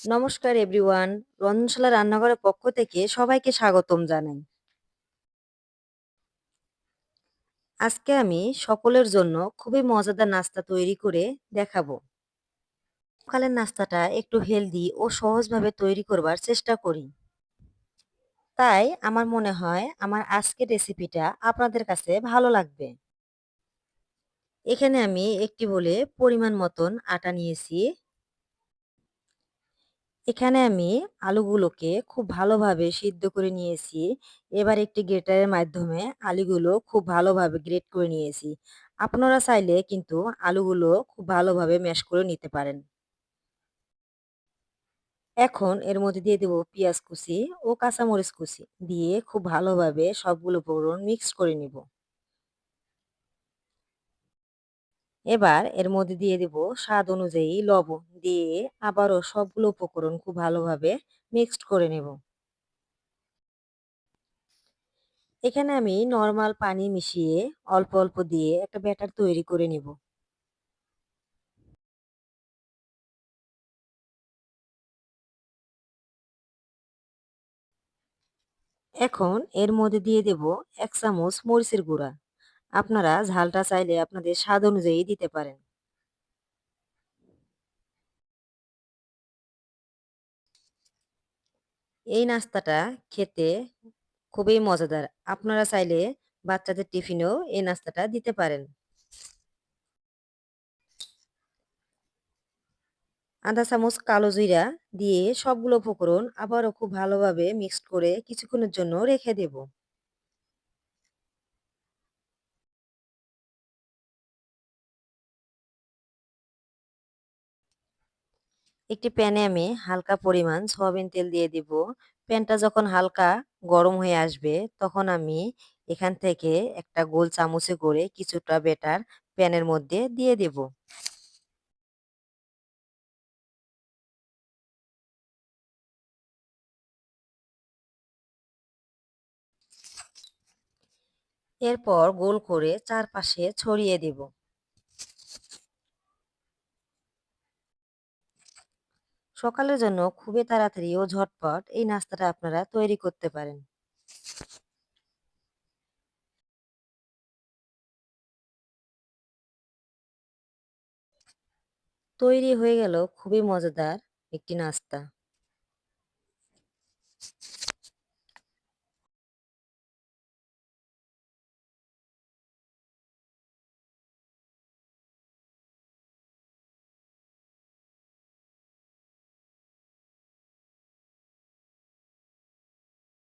নমস্কার এভরিওয়ান। রন্ধনশালা রান্নাঘরের পক্ষ থেকে সবাইকে স্বাগতম জানাই। আজকে আমি সকলের জন্য খুবই মজাদার নাস্তা তৈরি করে দেখাবো। সকালের নাস্তাটা একটু হেলদি ও সহজভাবে তৈরি করবার চেষ্টা করি। তাই আমার মনে হয় আমার আজকের রেসিপিটা আপনাদের কাছে ভালো লাগবে। এখানে আমি একটি বলে পরিমাণ মতন আটা নিয়েছি। এখানে আমি আলুগুলোকে খুব ভালোভাবে সিদ্ধ করে নিয়েছি। এবার একটি গ্রেটারের মাধ্যমে আলুগুলো খুব ভালোভাবে গ্রেট করে নিয়েছি। আপনারা চাইলে কিন্তু আলুগুলো খুব ভালোভাবে ম্যাশ করে নিতে পারেন। এখন এর মধ্যে দিয়ে দেব পেঁয়াজ কুচি ও কাঁচামরিচ কুচি দিয়ে খুব ভালোভাবে সবগুলো উপকরণ মিক্স করে নিব। এবার এর মধ্যে দিয়ে দেব স্বাদ অনুযায়ী লবণ দিয়ে আবারও সবগুলো উপকরণ খুব ভালোভাবে মিক্সড করে নেব। এখানে আমি নরমাল পানি মিশিয়ে অল্প অল্প দিয়ে একটা ব্যাটার তৈরি করে নিব। এখন এর মধ্যে দিয়ে দেব ১ চামচ মরিচের গুঁড়া। আপনারা ঝালটা চাইলে আপনাদের স্বাদ অনুযায়ী দিতে পারেন। এই নাস্তাটা খেতে খুবই মজাদার। আপনারা চাইলে বাচ্চাদের টিফিনেও এই নাস্তাটা দিতে পারেন। আধা চামচ কালো জিরা দিয়ে সবগুলো উপকরণ আবারও খুব ভালোভাবে মিক্সড করে কিছুক্ষণের জন্য রেখে দেব। একটি প্যানে আমি হালকা পরিমাণ সয়াবিন তেল দিয়ে দিব। প্যানটা যখন হালকা গরম হয়ে আসবে তখন আমি এখান থেকে একটা গোল চামচে করে কিছুটা ব্যাটার প্যানের মধ্যে দিয়ে দেব। এরপর গোল করে চারপাশে ছড়িয়ে দেব। সকালের জন্য খুবই তাড়াতাড়ি ও ঝটপট এই নাস্তাটা আপনারা তৈরি করতে পারেন। তৈরি হয়ে গেল খুবই মজাদার একটি নাস্তা।